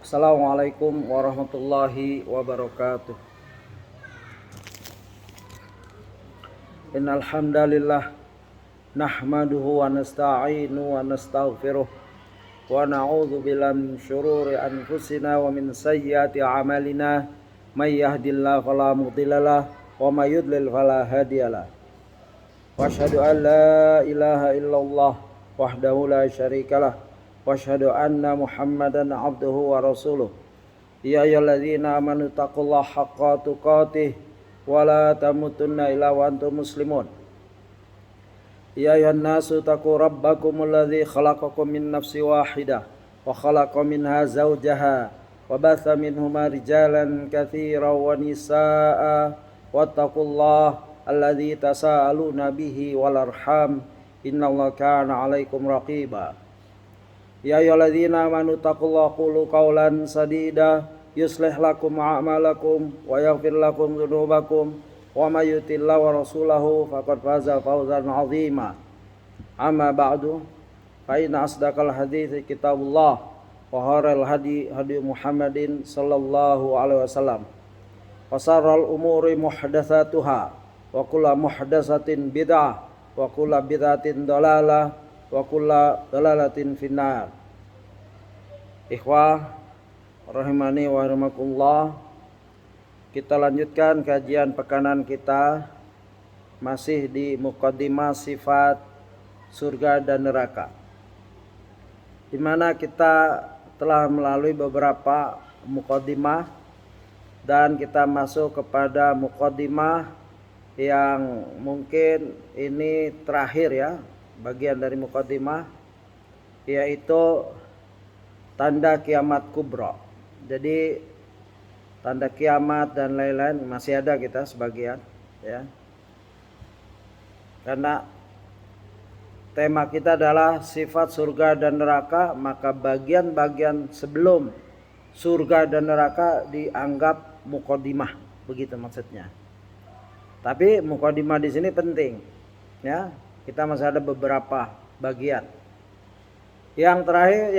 Assalamualaikum warahmatullahi wabarakatuh. Innal hamdalillah nahmaduhu wa nasta'inu wa nastaghfiruh wa na'udzu billahi min syururi anfusina wa min sayyiati a'malina may yahdihillahu fala mudhillalah wa may yudlil fala hadiyalah. Wa asyhadu an la ilaha illallah wahdahu la syarikalah wa asyhadu anna Muhammadan abduhu wa rasuluh. Ya ayyuhalladzina amanu taqullaha haqqa tuqatih wa la tamutunna illa wa antum muslimun. Ya ayyuhan nasu taqu rabbakumul ladzi khalaqakum min nafsin wahidah wa khalaqa minha zawjaha wa batha minhuma rijalan katsiran wa nisaa'a wattaqullaha alladzi tasaaluna bihi wal arham innallaha kana 'alaikum raqiba. Ya ayyuhalladzina amanu taqullaha qulu qawlan sadida yuslih lakum a'malakum wa yaghfir lakum dzunubakum wa may yuti'illah wa rasulahu faqad faza fawzan 'azima. Amma ba'du fa inna asdaqal hadiits kitabullah wa khairal hadi Muhammadin sallallahu alaihi wasallam wa sharral umuri muhdatsatuha wa kullu muhdatsatin bid'ah wa kullu bid'atin dhalalah wa kullu dhalalatin finnar. Ikhwah rahimani wa rahimakumullah, kita lanjutkan kajian pekanan kita masih di muqaddimah sifat surga dan neraka, di mana kita telah melalui beberapa muqaddimah dan kita masuk kepada muqaddimah yang mungkin ini terakhir ya, bagian dari muqaddimah, yaitu tanda kiamat kubra. Jadi tanda kiamat dan lain-lain masih ada kita sebagian ya. Karena tema kita adalah sifat surga dan neraka, maka bagian-bagian sebelum surga dan neraka dianggap muqaddimah, begitu maksudnya. Tapi muqaddimah di sini penting ya. Kita masih ada beberapa bagian. Yang terakhir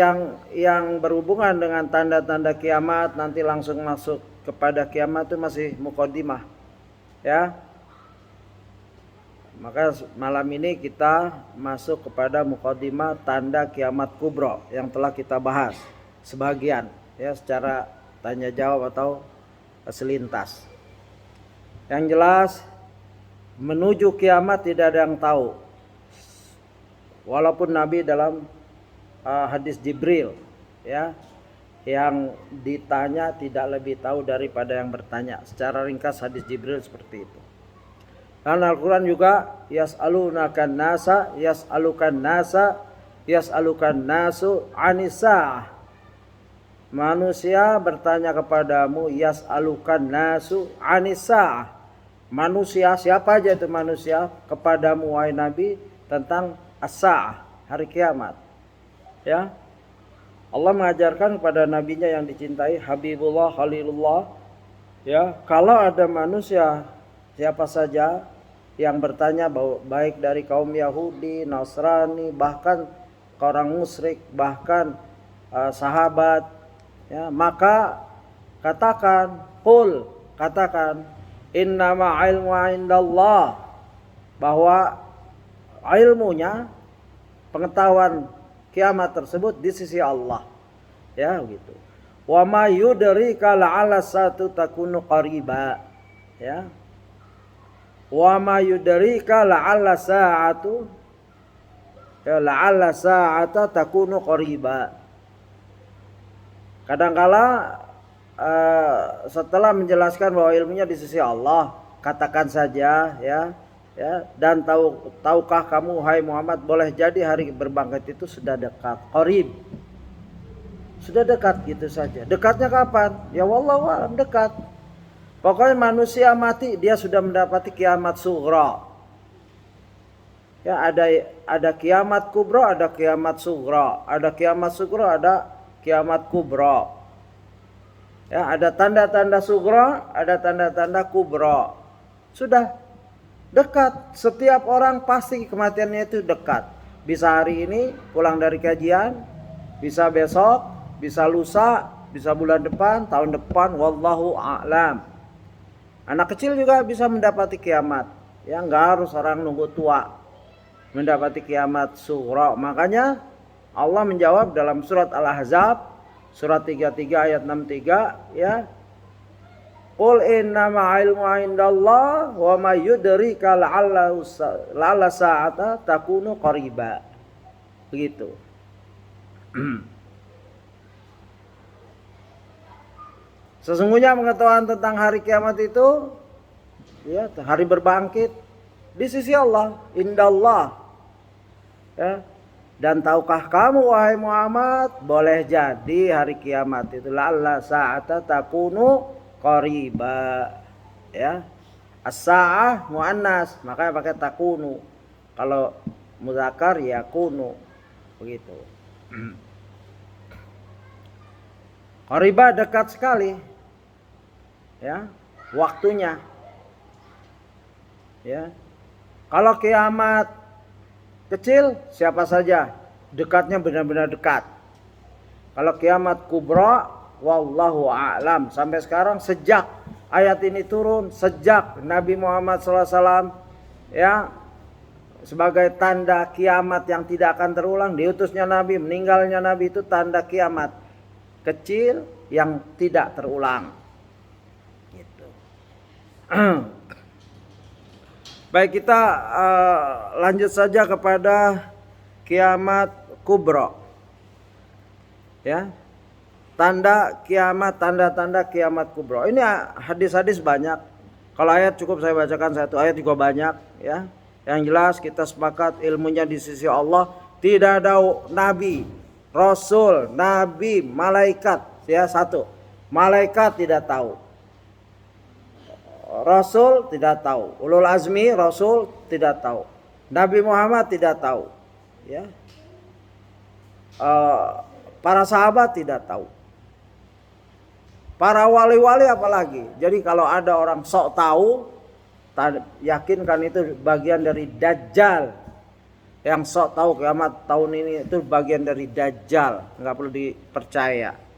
yang berhubungan dengan tanda-tanda kiamat, nanti langsung masuk kepada kiamat, itu masih muqaddimah ya. Maka malam ini kita masuk kepada muqaddimah tanda kiamat kubra yang telah kita bahas sebagian ya, secara tanya jawab atau selintas. Yang jelas menuju kiamat tidak ada yang tahu, walaupun Nabi dalam hadis Jibril ya, yang ditanya tidak lebih tahu daripada yang bertanya. Secara ringkas hadis Jibril seperti itu. Dan Al-Quran juga yas'alunakan nasu anisa'ah. Manusia bertanya kepadamu, yas'alukan nasu anisa'ah. Manusia, siapa aja itu manusia, kepadamu wahai Nabi tentang as-sa'ah, hari kiamat ya. Allah mengajarkan kepada nabinya yang dicintai, Habibullah, Khalilullah ya, kalau ada manusia siapa saja yang bertanya, baik dari kaum Yahudi, Nasrani, bahkan orang musyrik, bahkan sahabat ya, maka katakan innama ilmu indallah, bahwa ilmunya, pengetahuan kiamat tersebut di sisi Allah ya, begitu. Wa ma yudrika la'alla sa'atu takunu qariba ya. Wa ma yudrika la'alla sa'atu ya, la'alla sa'ata takunu qariba. Kadangkala setelah menjelaskan bahwa ilmunya di sisi Allah, katakan saja ya, dan tahukah kamu hai Muhammad, boleh jadi hari berbangkit itu sudah dekat, qarib, sudah dekat gitu saja. Dekatnya kapan? Ya wallahu a'lam, dekat. Pokoknya manusia mati dia sudah mendapati kiamat sughra. Ya, ada kiamat kubra, ada kiamat sughra, ada kiamat sughra, ada kiamat kubra. Ya, ada tanda-tanda sughra, ada tanda-tanda kubra. Sudah dekat. Setiap orang pasti kematiannya itu dekat. Bisa hari ini pulang dari kajian, bisa besok, bisa lusa, bisa bulan depan, tahun depan, wallahu a'lam. Anak kecil juga bisa mendapati kiamat. Ya, nggak harus orang nunggu tua mendapati kiamat sughra. Makanya Allah menjawab dalam surat Al-Ahzab surat 33 ayat 63 ya. Qul innama ilmu indallah wa ma yudrika la'alla sa'ata takunu qariba. Begitu. Sesungguhnya pengetahuan tentang hari kiamat itu ya, hari berbangkit di sisi Allah, indallah. Ya. Dan tahukah kamu wahai Muhammad, boleh jadi hari kiamat itu la'alla sa'ata takunu qariba. Ya. As-sa'ah muannas, makanya pakai takunu. Kalau muzakkar ya kunu. Begitu. Qariba dekat sekali. Ya, waktunya. Ya. Kalau kiamat kecil siapa saja, dekatnya benar-benar dekat. Kalau kiamat kubra, wallahu a'lam. Sampai sekarang sejak ayat ini turun, sejak Nabi Muhammad SAW ya sebagai tanda kiamat yang tidak akan terulang, diutusnya Nabi, meninggalnya Nabi itu tanda kiamat kecil yang tidak terulang. Gitu. Baik, kita lanjut saja kepada kiamat kubra. Ya. Tanda kiamat, tanda-tanda kiamat kubra. Ini hadis-hadis banyak. Kalau ayat cukup saya bacakan satu ayat juga banyak ya. Yang jelas kita sepakat ilmunya di sisi Allah, tidak ada nabi, rasul, nabi, malaikat ya satu. Malaikat tidak tahu. Rasul tidak tahu, ulul azmi Rasul tidak tahu, Nabi Muhammad tidak tahu, ya, para sahabat tidak tahu, para wali-wali apalagi. Jadi kalau ada orang sok tahu, yakinkan itu bagian dari Dajjal. Yang sok tahu kiamat tahun ini itu bagian dari Dajjal, nggak perlu dipercaya.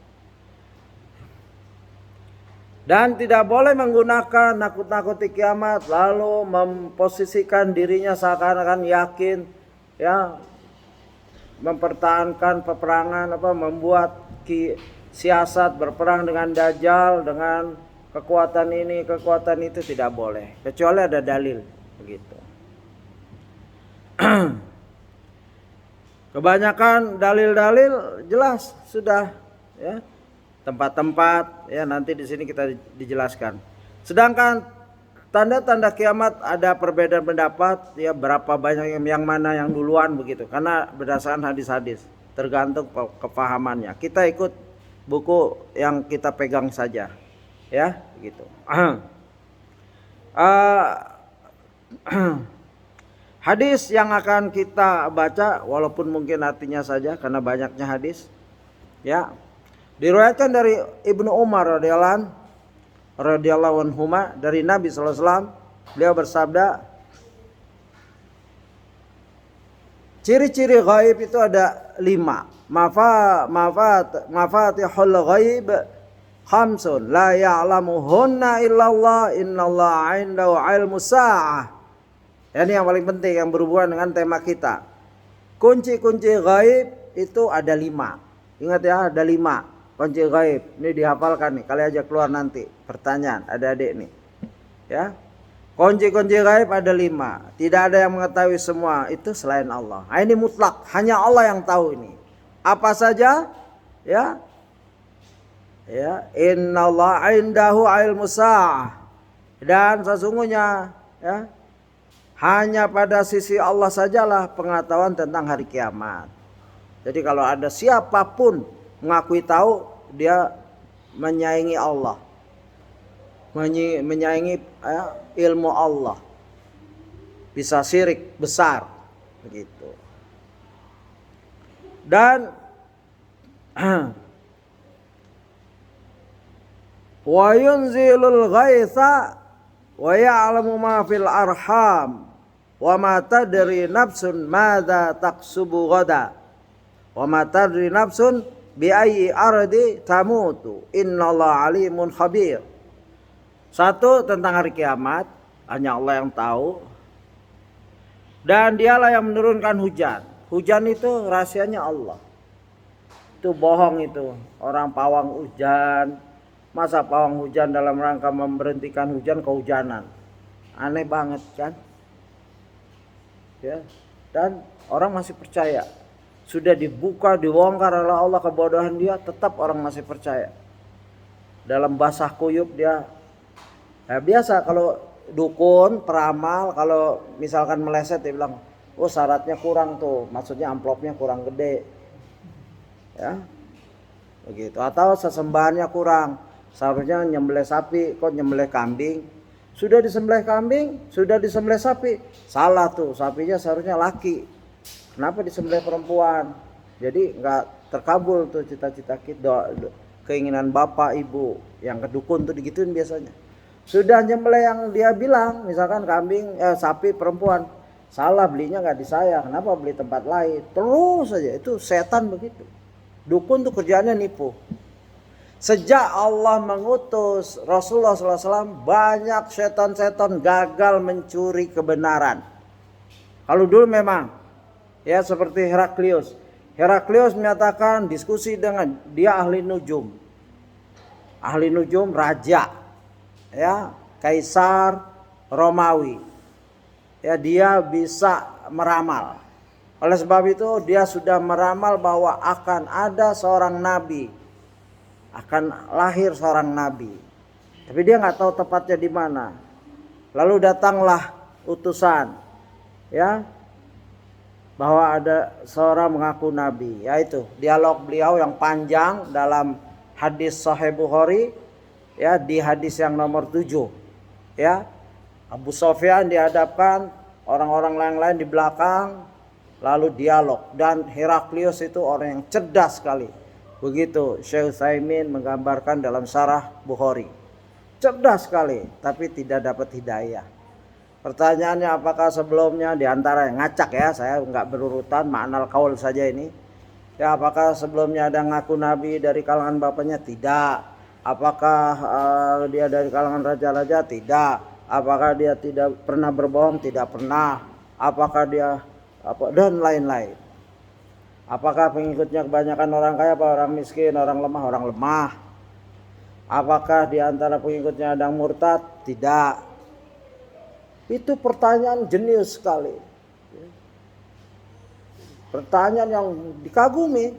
Dan tidak boleh menggunakan nakut-nakuti kiamat lalu memposisikan dirinya seakan-akan yakin ya, mempertahankan peperangan membuat siasat berperang dengan Dajjal dengan kekuatan ini kekuatan itu, tidak boleh kecuali ada dalil begitu. Kebanyakan dalil-dalil jelas sudah ya. Tempat-tempat ya nanti di sini kita dijelaskan. Sedangkan tanda-tanda kiamat ada perbedaan pendapat ya, berapa banyak yang mana yang duluan begitu. Karena berdasarkan hadis-hadis tergantung kepahamannya. Kita ikut buku yang kita pegang saja ya begitu. Hadis yang akan kita baca walaupun mungkin artinya saja karena banyaknya hadis ya. Diriwayatkan dari Ibnu Umar radhiyallahu anhuma dari Nabi sallallahu alaihi wasallam, beliau bersabda, ciri-ciri gaib itu ada 5. Mafatihul ghaib khamsun la ya'lamuhunna illallah innallaha 'indahu 'ilmus sa'ah. Ini yang paling penting yang berhubungan dengan tema kita. Kunci-kunci gaib itu ada 5. Ingat ya, ada 5. Kunci gaib, ini dihafalkan nih, kali aja keluar nanti pertanyaan adik-adik nih ya. Kunci-kunci gaib ada 5, tidak ada yang mengetahui semua itu selain Allah. Nah, ini mutlak, hanya Allah yang tahu ini apa saja ya. Ya, innallaha 'indahu 'ilmus sa'ah, dan sesungguhnya ya hanya pada sisi Allah sajalah pengetahuan tentang hari kiamat. Jadi kalau ada siapapun mengakui tahu, dia menyaingi Allah, menyaingi ilmu Allah, bisa syirik besar begitu. Dan wa yunzilul ghaitha wa ya'lamu ma fil arham wa ma tadri nafsun madza taksubu ghada wa ma tadri nafsun bi ayyi ardi tamutu innallaha alimun khabir. Satu, tentang hari kiamat hanya Allah yang tahu, dan dialah yang menurunkan hujan. Hujan itu rahasianya Allah. Itu bohong itu, orang pawang hujan. Masa pawang hujan dalam rangka memberhentikan hujan kehujanan? Aneh banget kan? Ya, dan orang masih percaya. Sudah dibuka, dibongkar oleh Allah kebodohan dia, tetap orang masih percaya. Dalam basah kuyup dia, ya biasa kalau dukun, peramal, kalau misalkan meleset dia bilang, oh syaratnya kurang tuh, maksudnya amplopnya kurang gede. Ya, begitu. Atau sesembahannya kurang, seharusnya nyembelih sapi, kok nyembelih kambing. Sudah disembelih kambing, sudah disembelih sapi, salah tuh, sapinya seharusnya laki. Kenapa disembelih perempuan? Jadi nggak terkabul tuh cita-cita kita, keinginan bapak ibu yang kedukun tuh digituin biasanya. Sudah nyembelih yang dia bilang, misalkan kambing, sapi perempuan, salah, belinya nggak di saya, kenapa beli tempat lain? Terus saja, itu setan begitu. Dukun tuh kerjaannya nipu. Sejak Allah mengutus Rasulullah SAW, banyak setan-setan gagal mencuri kebenaran. Kalau dulu memang, ya seperti Heraklius. Heraklius menyatakan diskusi dengan dia ahli nujum. Ahli nujum, raja. Ya, kaisar Romawi. Ya, dia bisa meramal. Oleh sebab itu dia sudah meramal bahwa akan ada seorang nabi. Akan lahir seorang nabi. Tapi dia nggak tahu tepatnya di mana. Lalu datanglah utusan. Ya, bahwa ada seorang mengaku nabi, yaitu dialog beliau yang panjang dalam hadis Sahih Bukhari, ya, di hadis yang nomor 7, ya. Abu Sufyan dihadapkan, orang-orang lain di belakang, lalu dialog, dan Heraklius itu orang yang cerdas sekali. Begitu Syekh Utsaimin menggambarkan dalam Syarah Bukhari. Cerdas sekali, tapi tidak dapat hidayah. Pertanyaannya, apakah sebelumnya diantara yang ngacak, ya, saya nggak berurutan, ma'anal qaul saja ini. Ya, apakah sebelumnya ada ngaku nabi dari kalangan bapaknya? Tidak. Apakah dia dari kalangan raja-raja? Tidak. Apakah dia tidak pernah berbohong? Tidak pernah. Apakah dia dan lain-lain. Apakah pengikutnya kebanyakan orang kaya, apa orang miskin, orang lemah? Orang lemah. Apakah di antara pengikutnya ada yang murtad? Tidak. Itu pertanyaan jenius sekali. Pertanyaan yang dikagumi.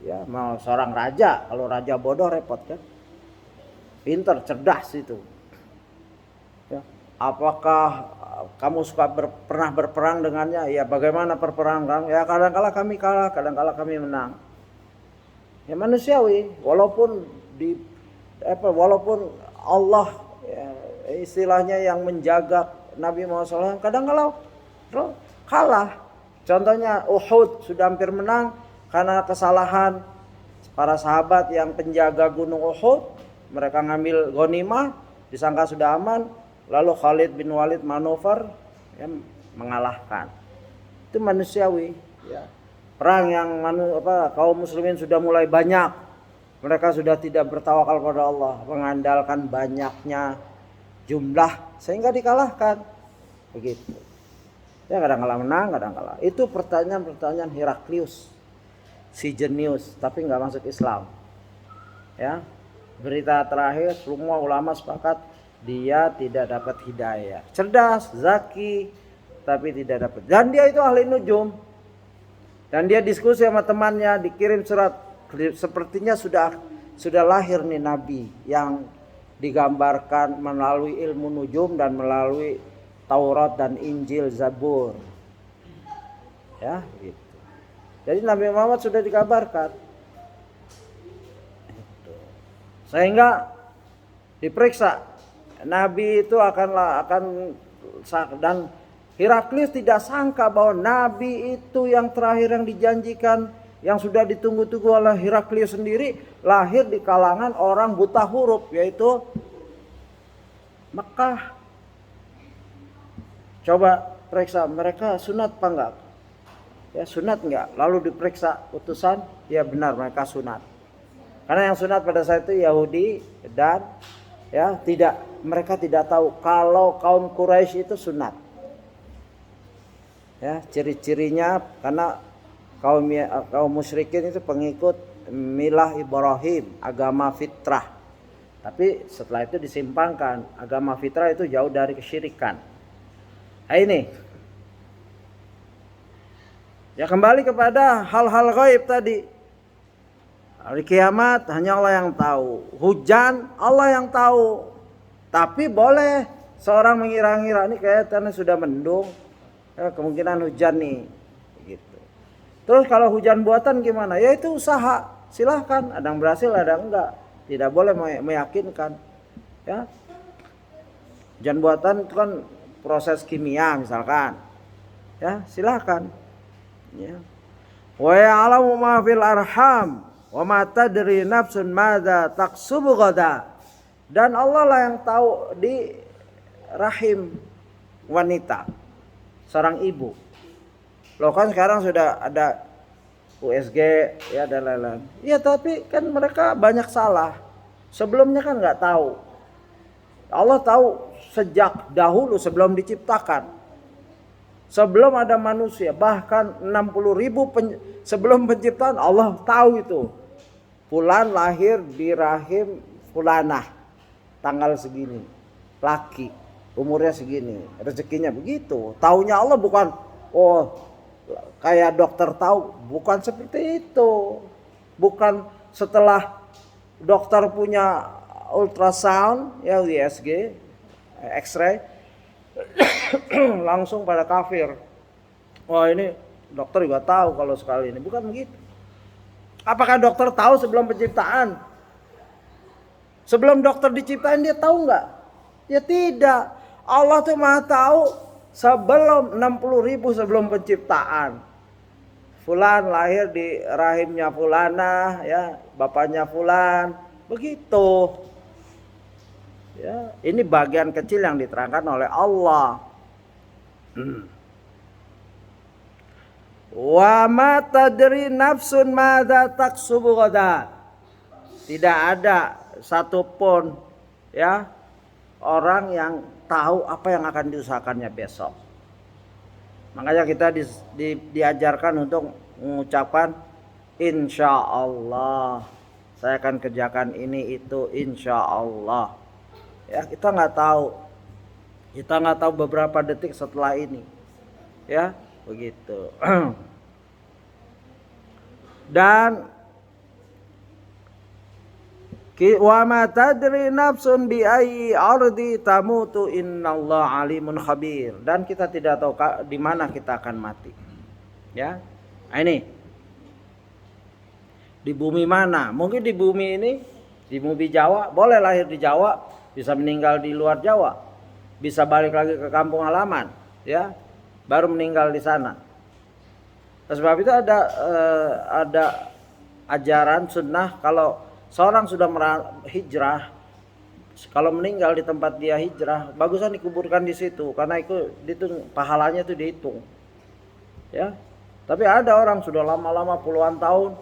Ya, mau seorang raja, kalau raja bodoh repot kan. Pintar, cerdas itu. Ya. Apakah kamu suka pernah berperang dengannya? Ya, bagaimana perperangan? Ya, kadang-kala kami kalah, kadang-kala kami menang. Ya, manusiawi, walaupun Allah, ya, istilahnya yang menjaga Nabi Muhammad SAW kadang-kala kalah. Contohnya Uhud sudah hampir menang karena kesalahan para sahabat yang penjaga gunung Uhud. Mereka ngambil ghanimah, disangka sudah aman, lalu Khalid bin Walid manuver, ya, mengalahkan. Itu manusiawi, ya. Perang yang kaum muslimin sudah mulai banyak, mereka sudah tidak bertawakal pada Allah, mengandalkan banyaknya jumlah sehingga dikalahkan. Begitu. Ya, kadang-kala menang, kadang-kala. Itu pertanyaan-pertanyaan Heraklius, si jenius, tapi nggak masuk Islam. Ya, berita terakhir semua ulama sepakat dia tidak dapat hidayah. Cerdas, zaki, tapi tidak dapat. Dan dia itu ahli nujum. Dan dia diskusi sama temannya, dikirim surat. Sepertinya sudah lahir nih nabi yang digambarkan melalui ilmu nujum dan melalui Taurat dan Injil, Zabur. Ya, gitu. Jadi Nabi Muhammad sudah dikabarkan. Sehingga diperiksa nabi itu akan dan Heraklius tidak sangka bahwa nabi itu yang terakhir yang dijanjikan, yang sudah ditunggu-tunggu oleh Heraklius sendiri, lahir di kalangan orang buta huruf, yaitu Mekah. Coba periksa mereka sunat apa enggak? Ya, sunat enggak? Lalu diperiksa utusan, ya benar mereka sunat. Karena yang sunat pada saat itu Yahudi dan ya mereka tidak tahu kalau kaum Quraisy itu sunat. Ya, ciri-cirinya karena kaum musyrikin itu pengikut milah Ibrahim, agama fitrah. Tapi setelah itu disimpangkan, agama fitrah itu jauh dari kesyirikan. Nah, ini. Ya kembali kepada hal-hal gaib tadi. Hari kiamat hanya Allah yang tahu. Hujan Allah yang tahu. Tapi boleh seorang mengira-ngira ini kayaknya sudah mendung. Ya, kemungkinan hujan nih. Gitu. Terus kalau hujan buatan gimana? Ya itu usaha. Silahkan. Ada yang berhasil, ada yang enggak. Tidak boleh meyakinkan. Ya. Hujan buatan itu kan proses kimia misalkan. Ya, silahkan. Ya. Wa ya'lamu ma fil arham wa ma tadri nafsun madza taksubu ghadan. Dan Allah lah yang tahu di rahim wanita seorang ibu. Loh kan sekarang sudah ada USG ya dan lain-lain. Iya tapi kan mereka banyak salah. Sebelumnya kan nggak tahu. Allah tahu sejak dahulu sebelum diciptakan. Sebelum ada manusia, bahkan 60.000 sebelum penciptaan Allah tahu itu. Fulan lahir di rahim fulanah, tanggal segini, laki, umurnya segini, rezekinya begitu. Taunya Allah bukan, kayak dokter tahu, bukan seperti itu. Bukan setelah dokter punya ultrasound, ya USG, X-ray, langsung pada kafir. Wah ini dokter juga tahu kalau sekali ini. Bukan begitu. Apakah dokter tahu sebelum penciptaan? Sebelum dokter diciptain dia tahu nggak? Ya tidak. Allah tuh maha tahu sebelum 60.000 sebelum penciptaan. Fulan lahir di rahimnya fulana, ya bapaknya fulan, begitu. Ya, ini bagian kecil yang diterangkan oleh Allah. Wa ma tadri nafsun madza taksubu ghadan. Tidak ada satupun ya orang yang tahu apa yang akan diusahakannya besok. Makanya kita diajarkan untuk mengucapkan insya Allah. Saya akan kerjakan ini itu insya Allah. Ya kita nggak tahu beberapa detik setelah ini, ya begitu. Dan wa ma tadri nafsun bi ayyi ardi tamutu innallaha alimun khabir. Dan kita tidak tahu di mana kita akan mati, ya. Nah, ini di bumi mana? Mungkin di bumi ini, di bumi Jawa, boleh lahir di Jawa. Bisa meninggal di luar Jawa, bisa balik lagi ke kampung halaman, ya, baru meninggal di sana. Sebab itu ada ajaran sunnah kalau seorang sudah hijrah, kalau meninggal di tempat dia hijrah, bagusan dikuburkan di situ karena itu pahalanya itu dihitung, ya. Tapi ada orang sudah lama-lama puluhan tahun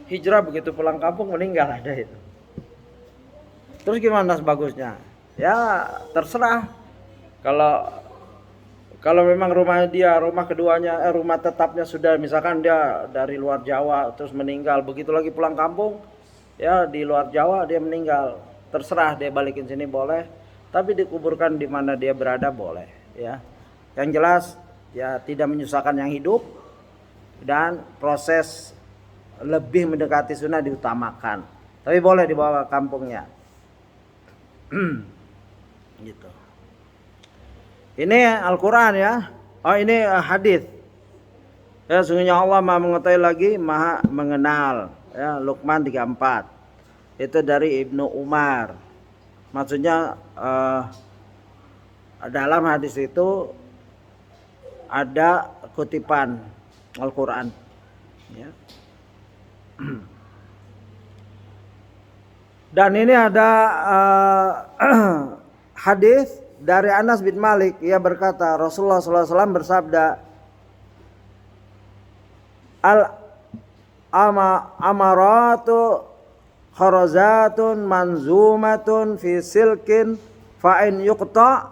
hijrah begitu pulang kampung meninggal ada itu. Terus gimana sebagusnya? Ya terserah. Kalau memang rumah keduanya, rumah tetapnya sudah misalkan dia dari luar Jawa terus meninggal, begitu lagi pulang kampung, ya di luar Jawa dia meninggal, terserah dia balikin sini boleh, tapi dikuburkan di mana dia berada boleh, ya. Yang jelas ya tidak menyusahkan yang hidup dan proses lebih mendekati sunnah diutamakan. Tapi boleh dibawa ke kampungnya. Gitu. Ini Al-Quran ya. Oh ini hadis. Ya sungguhnya Allah Maha mengetahui lagi Maha mengenal. Ya Luqman 34. Itu dari Ibnu Umar. Maksudnya dalam hadis itu ada kutipan Al-Quran. Ya. Dan ini ada hadis dari Anas bin Malik, ia berkata Rasulullah SAW bersabda, amaratu kharazatun manzumatun fi silkin fa in yuqta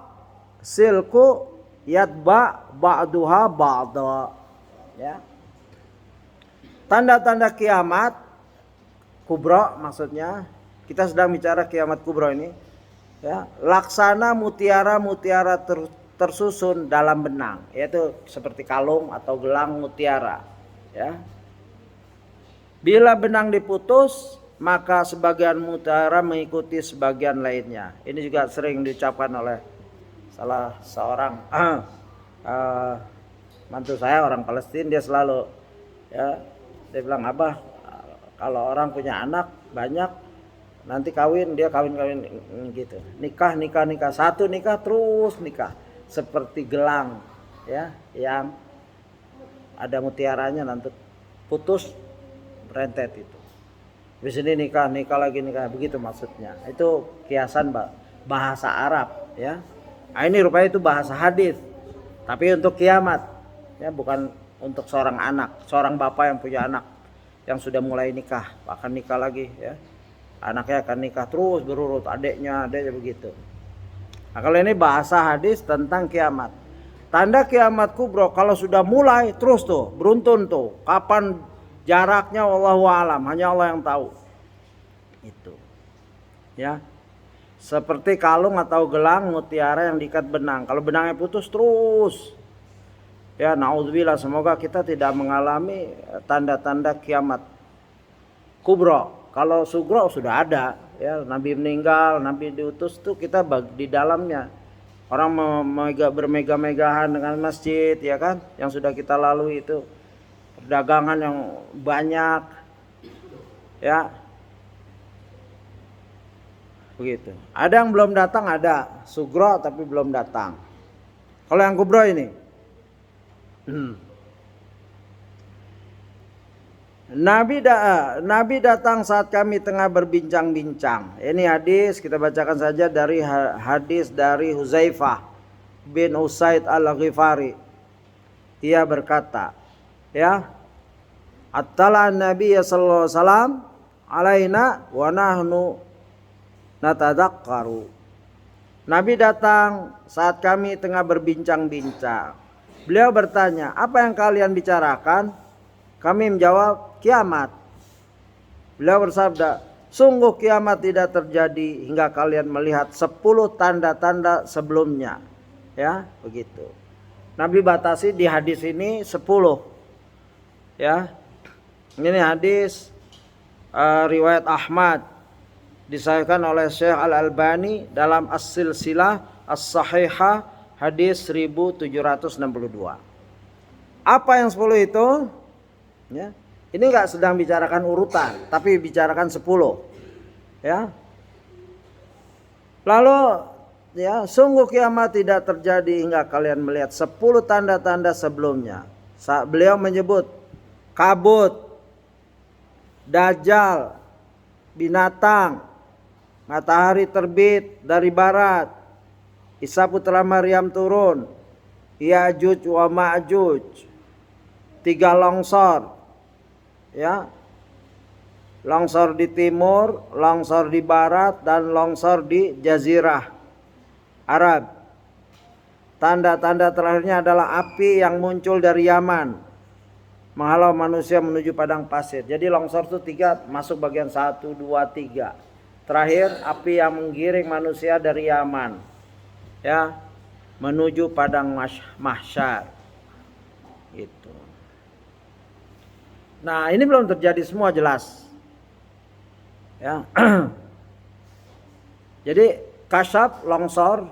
silku yatba ba'duha ba'da. Ya. Tanda-tanda kiamat kubra, maksudnya kita sedang bicara kiamat kubra ini, ya, laksana mutiara-mutiara tersusun dalam benang, yaitu seperti kalung atau gelang mutiara, ya. Bila benang diputus, maka sebagian mutiara mengikuti sebagian lainnya. Ini juga sering diucapkan oleh salah seorang mantu saya, orang Palestina. Dia selalu, ya, dia bilang, Abah, kalau orang punya anak banyak, nanti kawin, dia kawin gitu, nikah, satu nikah terus nikah, seperti gelang, ya, yang ada mutiaranya, nanti putus rentet itu. Di sini nikah lagi, begitu maksudnya. Itu kiasan bahasa Arab, ya. Nah, ini rupanya itu bahasa hadis, tapi untuk kiamat, ya, bukan untuk seorang anak, seorang bapak yang punya anak yang sudah mulai nikah, akan nikah lagi, ya. Anaknya akan nikah terus berurut, adiknya begitu. Nah, kalau ini bahasa hadis tentang kiamat. Tanda kiamat kubro kalau sudah mulai terus tuh, beruntun tuh. Kapan jaraknya wallahu alam, hanya Allah yang tahu. Itu. Ya. Seperti kalung atau gelang mutiara yang diikat benang. Kalau benangnya putus terus, ya, naudzubillah, semoga kita tidak mengalami tanda-tanda kiamat kubro. Kalau sugro sudah ada, ya, Nabi meninggal, Nabi diutus tuh kita di dalamnya. Orang bermegah-megahan dengan masjid, ya kan, yang sudah kita lalui itu, perdagangan yang banyak, ya, begitu. Ada yang belum datang, ada sugro tapi belum datang. Kalau yang kubro ini, Nabi datang saat kami tengah berbincang-bincang. Ini hadis, kita bacakan saja dari hadis dari Huzaifah bin Usaid al-Ghifari. Ia berkata, ya, Attala Nabi sallallahu alaihi wasallam alaina wa nahnu natadakkaru. Nabi datang saat kami tengah berbincang-bincang. Beliau bertanya, apa yang kalian bicarakan? Kami menjawab, kiamat. Beliau bersabda, sungguh kiamat tidak terjadi hingga kalian melihat 10 tanda-tanda sebelumnya. Ya, begitu. Nabi batasi di hadis ini 10. Ya. Ini hadis riwayat Ahmad, disahihkan oleh Syekh Al-Albani dalam As-Silsilah As-Sahihah hadis 1762. Apa yang 10 itu? Ya. Ini enggak sedang bicarakan urutan, tapi bicarakan 10. Ya. Lalu, ya, sungguh kiamat tidak terjadi hingga kalian melihat 10 tanda-tanda sebelumnya. Beliau menyebut kabut, dajjal, binatang, matahari terbit dari barat, Isa putra Maryam turun, Ya'juj wa Ma'juj, 3 longsor, ya, longsor di timur, longsor di barat, dan longsor di Jazirah Arab. Tanda-tanda terakhirnya adalah api yang muncul dari Yaman, menghalau manusia menuju padang pasir. Jadi longsor itu 3, masuk bagian 1, 2, 3. Terakhir api yang menggiring manusia dari Yaman, ya, menuju padang mahsyar. Itu. Nah, ini belum terjadi semua jelas. Ya. Jadi kasyaf longsor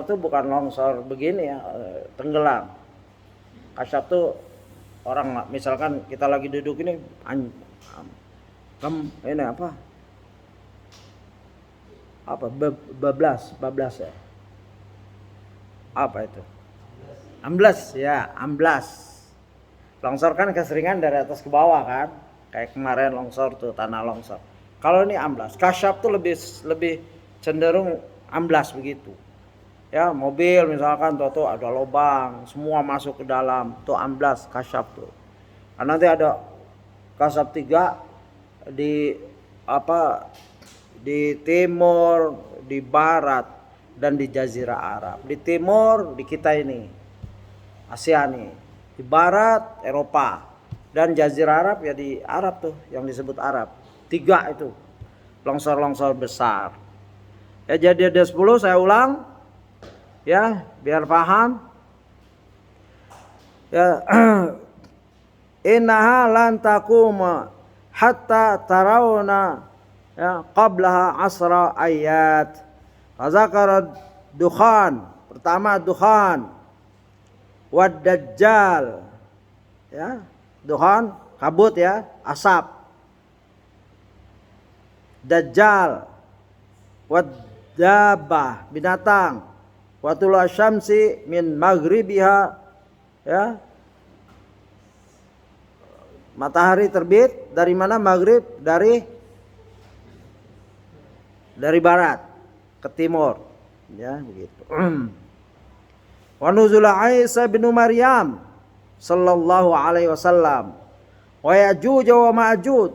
itu bukan longsor begini, ya, tenggelam. Kasyaf itu orang, misalkan kita lagi duduk ini, ini apa? Bablas ya. Apa itu? Amblas, ya, amblas. Longsor kan keseringan dari atas ke bawah kan, kayak kemarin longsor tuh, tanah longsor. Kalau ini amblas, kasyaf tuh lebih cenderung amblas begitu. Ya, mobil misalkan tuh ada lubang, semua masuk ke dalam, tuh amblas kasyaf tuh. Nanti ada kasyaf 3, di apa di timur, di barat, dan di Jazirah Arab. Di timur di kita ini Asia nih, di barat Eropa, dan Jazirah Arab ya di Arab tuh yang disebut Arab. 3 itu longsor-longsor besar. Ya, jadi ada 10, saya ulang ya biar paham. Ya, innaha lan taquma hatta tarawna ya qablaha asra ayat. Fazakara dukhan, pertama dukhan, wad dajjal ya, dukhan kabut ya, asap, dajjal, wad dabah binatang, watul syamsi min maghribiha ya, matahari terbit dari mana? Maghrib, dari barat ke timur ya begitu. Wa nuzul Isa bin Maryam sallallahu alaihi wasallam wa Ya'juj wa Ma'juj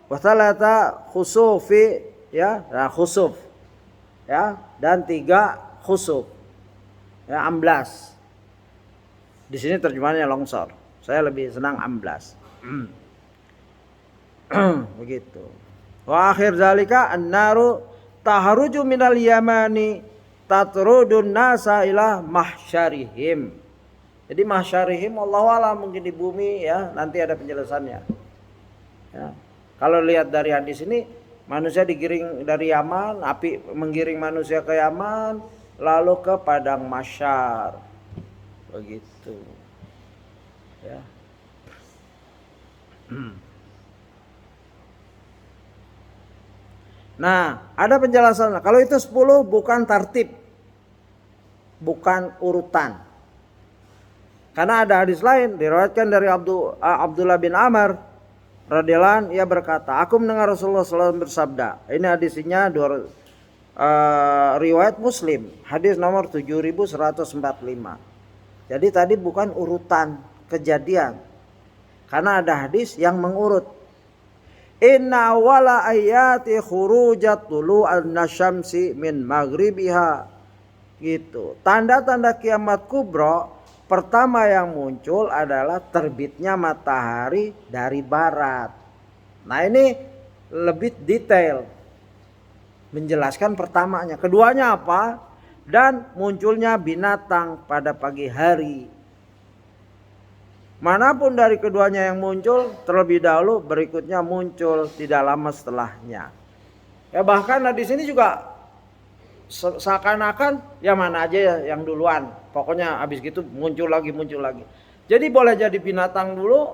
wa thalatha khusufi ya, khusuf ya, dan 3 khusuf ya, amblas. Di sini terjemahannya longsor. Saya lebih senang amblas. Begitu. Wa akhir zalika an-naru tahruju minal yamani tatrudun nasa ila mahsyarihim. Jadi mahsyarihim wallahu a'lam, mungkin di bumi ya, nanti ada penjelasannya. Ya. Kalau lihat dari hadis ini, manusia digiring dari Yaman, api menggiring manusia ke Yaman, lalu ke padang mahsyar. Begitu. Ya. Nah, ada penjelasan. Kalau itu 10 bukan tartib, bukan urutan. Karena ada hadis lain diriwayatkan dari Abdullah bin Amr radhiyallahu anhu, ia berkata, aku mendengar Rasulullah SAW bersabda. Ini hadisnya riwayat Muslim, hadis nomor 7145. Jadi tadi bukan urutan kejadian, karena ada hadis yang mengurut. Inna awwala ayati khurujat tulu'an nasyamsi min maghribiha. Gitu. Tanda-tanda kiamat kubra pertama yang muncul adalah terbitnya matahari dari barat. Nah, ini lebih detail menjelaskan pertamanya. Keduanya apa? Dan munculnya binatang pada pagi hari. Manapun dari keduanya yang muncul terlebih dahulu, berikutnya muncul tidak lama setelahnya. Ya, bahkan di sini juga seakan-akan ya mana aja ya yang duluan. Pokoknya habis gitu muncul lagi. Jadi boleh jadi binatang dulu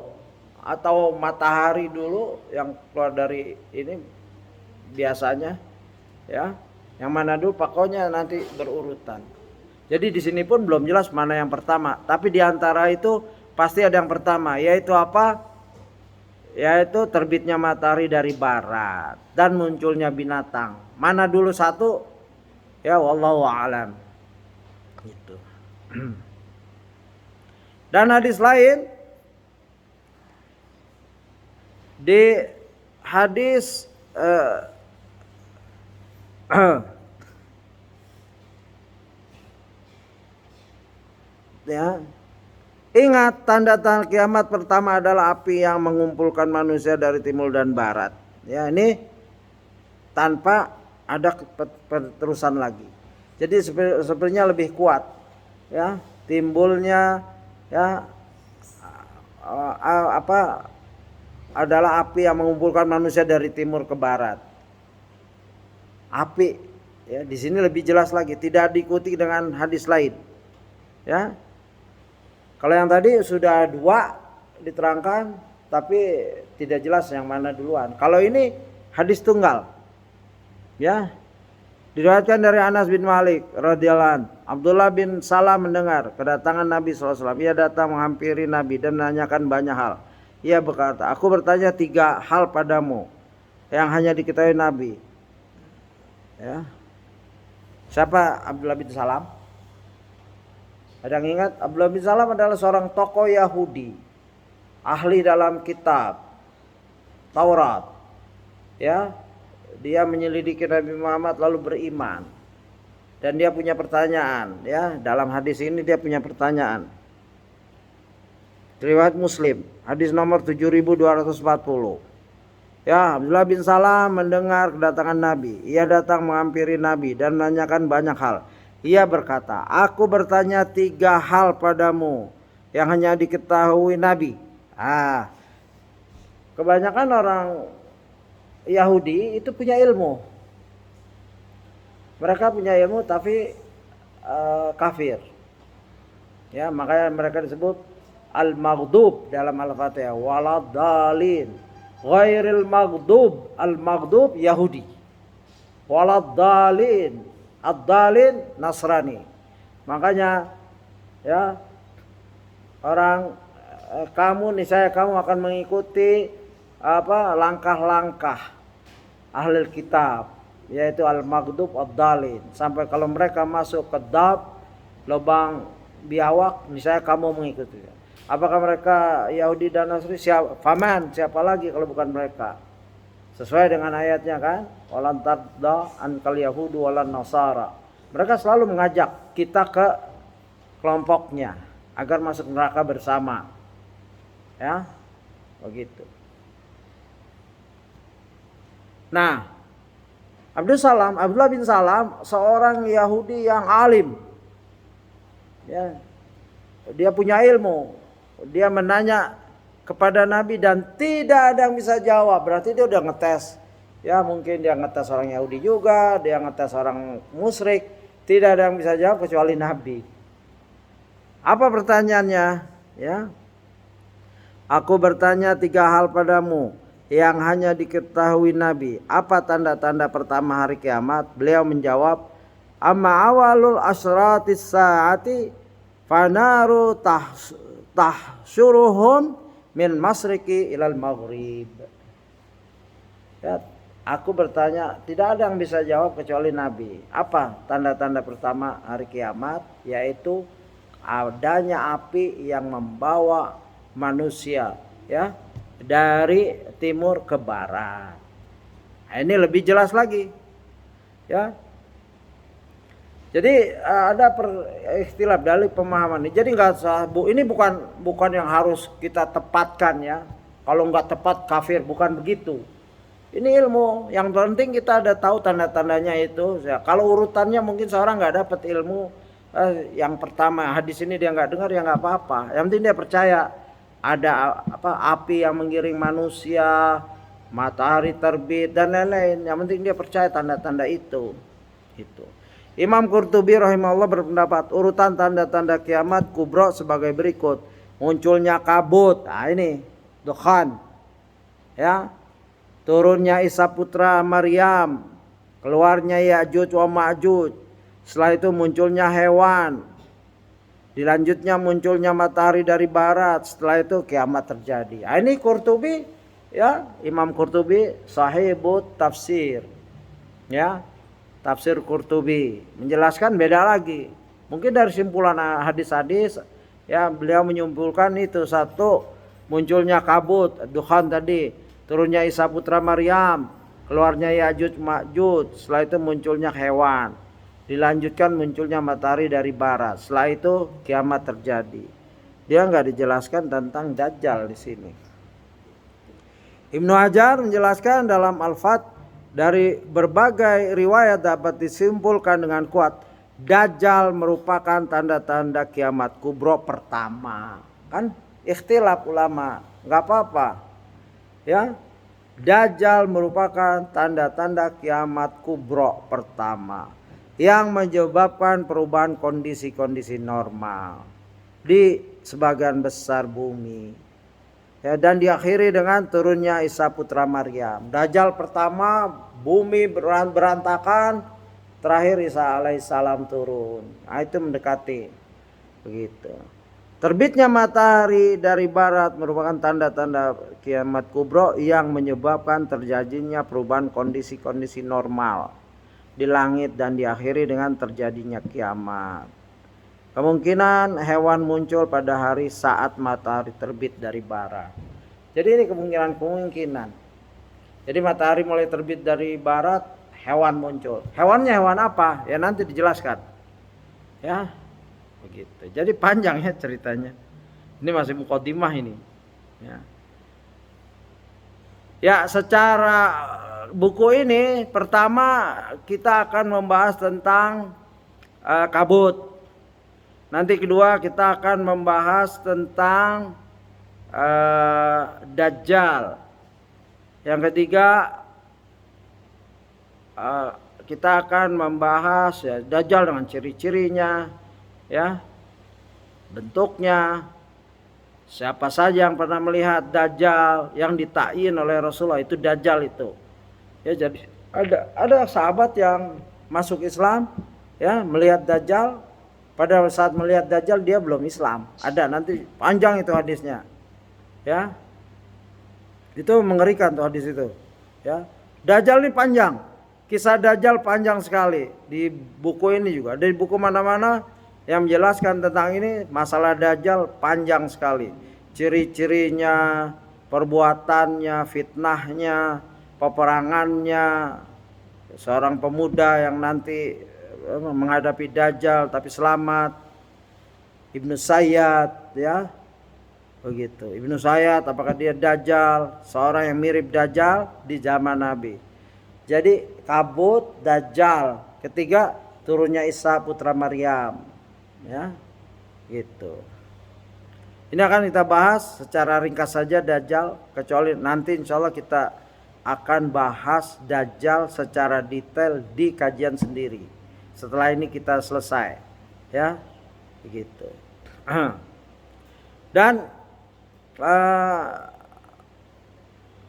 atau matahari dulu yang keluar dari ini biasanya ya. Yang mana dulu, pokoknya nanti berurutan. Jadi di sini pun belum jelas mana yang pertama, tapi di antara itu pasti ada yang pertama, yaitu apa? Yaitu terbitnya matahari dari barat dan munculnya binatang. Mana dulu satu? Ya wallahu a'lam. Gitu. Dan hadis lain, di hadis ya, ingat, tanda-tanda kiamat pertama adalah api yang mengumpulkan manusia dari timur dan barat. Ya, ini tanpa ada terusan lagi. Jadi sebenarnya lebih kuat. Ya, timbulnya ya adalah api yang mengumpulkan manusia dari timur ke barat. Api ya, di sini lebih jelas lagi, tidak diikuti dengan hadis lain. Ya. Kalau yang tadi sudah 2 diterangkan, tapi tidak jelas yang mana duluan. Kalau ini hadis tunggal. Ya. Diriwayatkan dari Anas bin Malik radhiyallahu anhu, Abdullah bin Salam mendengar kedatangan Nabi SAW. Ia datang menghampiri Nabi dan menanyakan banyak hal. Ia berkata, aku bertanya 3 hal padamu yang hanya diketahui Nabi. Ya. Siapa Abdullah bin Salam? Ada yang ingat? Abdullah bin Salam adalah seorang tokoh Yahudi, ahli dalam kitab Taurat, ya, dia menyelidiki Nabi Muhammad lalu beriman. Dan dia punya pertanyaan, ya, dalam hadis ini dia punya pertanyaan. Riwayat Muslim, hadis nomor 7240. Ya, Abdullah bin Salam mendengar kedatangan Nabi. Ia datang menghampiri Nabi dan menanyakan banyak hal. Ia berkata, aku bertanya 3 hal padamu yang hanya diketahui Nabi. Kebanyakan orang Yahudi itu punya ilmu. Mereka punya ilmu tapi kafir. Ya, makanya mereka disebut al-maghdub dalam Al-Fatihah, waladdallin. Ghairil maghdub, al-maghdub Yahudi. Waladdallin, ad-dallin Nasrani. Makanya ya, orang kamu niscaya kamu akan mengikuti langkah-langkah ahli kitab, yaitu al-maghdub ad-dallin, sampai kalau mereka masuk ke dab, lubang biawak, niscaya kamu mengikuti. Apakah mereka Yahudi dan Nasrani? Siapa lagi kalau bukan mereka? Sesuai dengan ayatnya kan, walan tadda ankal yahudu walan nasara. Mereka selalu mengajak kita ke kelompoknya agar masuk neraka bersama. Ya, begitu. Nah, Abdullah bin Salam seorang Yahudi yang alim. Ya, dia punya ilmu. Dia menanya kepada Nabi dan tidak ada yang bisa jawab. Berarti dia udah ngetes. Ya, mungkin dia ngetes orang Yahudi juga, dia ngetes orang musyrik. Tidak ada yang bisa jawab kecuali Nabi. Apa pertanyaannya? Ya, aku bertanya 3 hal padamu yang hanya diketahui Nabi. Apa tanda-tanda pertama hari kiamat? Beliau menjawab, amma awalul asratis saati fanaru tahsyuruhum min masriki ilal maghrib. Ya, aku bertanya, tidak ada yang bisa jawab kecuali Nabi. Apa tanda-tanda pertama hari kiamat? Yaitu adanya api yang membawa manusia, ya, dari timur ke barat. Nah, ini lebih jelas lagi, ya. Jadi ada ikhtilaf dari pemahaman ini. Jadi nggak sah, ini bukan yang harus kita tepatkan, ya. Kalau nggak tepat kafir, bukan begitu. Ini ilmu. Yang penting kita ada tahu tanda-tandanya itu. Ya, kalau urutannya mungkin seorang nggak dapat ilmu yang pertama hadis ini dia nggak dengar, ya nggak apa-apa. Yang penting dia percaya ada api yang menggiring manusia, matahari terbit dan lain-lain. Yang penting dia percaya tanda-tanda itu. Itu. Imam Qurtubi rahimahullah berpendapat urutan tanda-tanda kiamat kubro sebagai berikut. Munculnya kabut, nah ini dukhan, ya, turunnya Isa putra Maryam, keluarnya Ya'juj wa Ma'juj, setelah itu munculnya hewan, dilanjutnya munculnya matahari dari barat, setelah itu kiamat terjadi. Nah, ini Qurtubi, ya, Imam Qurtubi sahibut tafsir, ya. Tafsir Qurtubi menjelaskan beda lagi. Mungkin dari simpulan hadis-hadis, ya, beliau menyimpulkan itu satu, munculnya kabut, dukhan tadi, turunnya Isa putra Maryam, keluarnya Ya'juj Ma'juj, setelah itu munculnya hewan, dilanjutkan munculnya matahari dari barat, setelah itu kiamat terjadi. Dia nggak dijelaskan tentang Dajjal di sini. Ibnu Hajar menjelaskan dalam Al-Fath, dari berbagai riwayat dapat disimpulkan dengan kuat Dajjal merupakan tanda-tanda kiamat kubro pertama. Kan ikhtilaf ulama, nggak apa-apa, ya. Dajjal merupakan tanda-tanda kiamat kubro pertama yang menyebabkan perubahan kondisi-kondisi normal di sebagian besar bumi. Ya, dan diakhiri dengan turunnya Isa putra Maryam. Dajjal pertama, bumi berantakan, terakhir Isa alaihissalam turun. Nah, itu mendekati begitu. Terbitnya matahari dari barat merupakan tanda-tanda kiamat kubro yang menyebabkan terjadinya perubahan kondisi-kondisi normal di langit dan diakhiri dengan terjadinya kiamat. Kemungkinan hewan muncul pada hari saat matahari terbit dari barat. Jadi ini kemungkinan. Jadi matahari mulai terbit dari barat, hewan muncul. Hewannya hewan apa? Ya nanti dijelaskan. Ya, begitu. Jadi panjang ya ceritanya. Ini masih mukadimah ini. Ya. Ya, secara buku ini pertama kita akan membahas tentang kabut. Nanti kedua kita akan membahas tentang Dajjal. Yang ketiga kita akan membahas ya Dajjal dengan ciri-cirinya, ya, bentuknya, siapa saja yang pernah melihat Dajjal yang ditakyin oleh Rasulullah itu Dajjal itu. Ya, jadi ada sahabat yang masuk Islam ya melihat Dajjal. Pada saat melihat Dajjal dia belum Islam. Ada, nanti panjang itu hadisnya. Ya. Itu mengerikan tuh hadis itu. Ya. Dajjal ini panjang. Kisah Dajjal panjang sekali di buku ini juga. Di buku mana-mana yang menjelaskan tentang ini, masalah Dajjal panjang sekali. Ciri-cirinya, perbuatannya, fitnahnya, peperangannya, seorang pemuda yang nanti menghadapi Dajjal tapi selamat, Ibnu Sayyad, ya begitu. Ibnu Sayyad apakah dia Dajjal, seorang yang mirip Dajjal di zaman Nabi. Jadi kabut, Dajjal. Ketiga turunnya Isa putra Maryam, ya gitu. Ini akan kita bahas secara ringkas saja Dajjal, kecuali nanti insya Allah kita akan bahas Dajjal secara detail di kajian sendiri. Setelah ini kita selesai, ya, begitu. Dan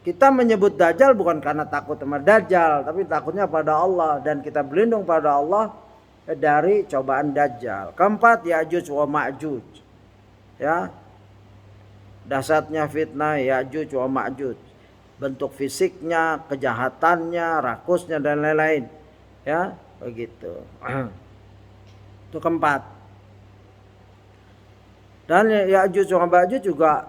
kita menyebut Dajjal bukan karena takut sama Dajjal, tapi takutnya pada Allah dan kita berlindung pada Allah dari cobaan Dajjal. Keempat, Ya'juj wa Ma'juj, ya, dahsyatnya fitnah Ya'juj wa Ma'juj, bentuk fisiknya, kejahatannya, rakusnya dan lain-lain, ya. Begitu. Itu keempat. Dan Ya'juj wa Ma'juj juga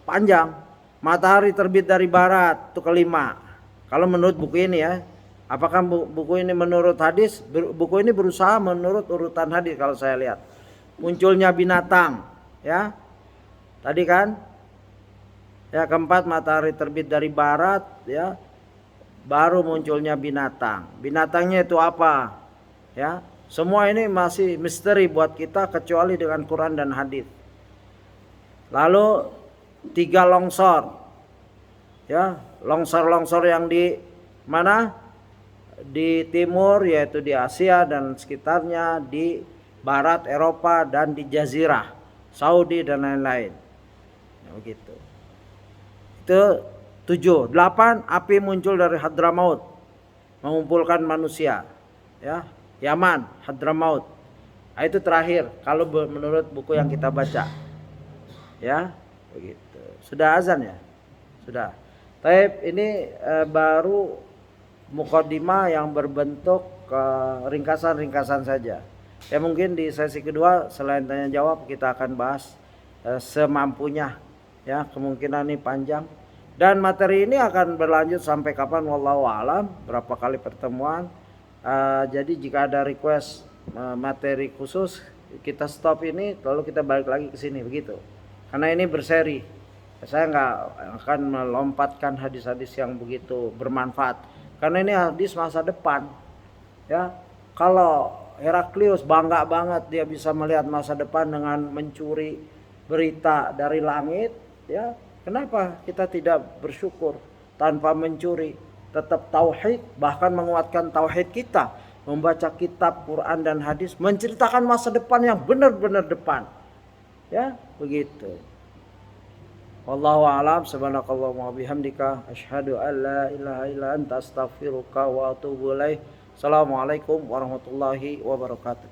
panjang. Matahari terbit dari barat, itu kelima. Kalau menurut buku ini ya. Apakah buku ini menurut hadis? Buku ini berusaha menurut urutan hadis kalau saya lihat. Munculnya binatang, ya. Tadi kan? Ya, keempat matahari terbit dari barat, ya. Baru munculnya binatang. Binatangnya itu apa? Ya, semua ini masih misteri buat kita kecuali dengan Quran dan hadis. Lalu 3 longsor. Ya, longsor-longsor yang di mana? Di timur yaitu di Asia dan sekitarnya, di barat Eropa dan di Jazirah, Saudi dan lain-lain. Ya, begitu. Itu 7, 8 api muncul dari Hadramaut mengumpulkan manusia, ya, Yaman, Hadramaut. Nah, itu terakhir kalau menurut buku yang kita baca, ya, begitu. Sudah azan ya, sudah. Tapi ini baru mukadimah yang berbentuk ringkasan-ringkasan saja. Ya mungkin di sesi kedua selain tanya jawab kita akan bahas semampunya, ya, kemungkinan ini panjang. Dan materi ini akan berlanjut sampai kapan wallahu alam, berapa kali pertemuan. Jadi jika ada request materi khusus kita stop ini lalu kita balik lagi ke sini begitu. Karena ini berseri. Saya nggak akan melompatkan hadis-hadis yang begitu bermanfaat. Karena ini hadis masa depan. Ya, kalau Heraklius bangga banget dia bisa melihat masa depan dengan mencuri berita dari langit, ya. Kenapa kita tidak bersyukur tanpa mencuri, tetap tauhid, bahkan menguatkan tauhid kita, membaca kitab Quran dan hadis, menceritakan masa depan yang benar-benar depan. Ya, begitu. Wallahu a'lam, subhanakallahumma wa bihamdika asyhadu an la ilaha illa anta astaghfiruka wa atubu ilaik. Assalamualaikum warahmatullahi wabarakatuh.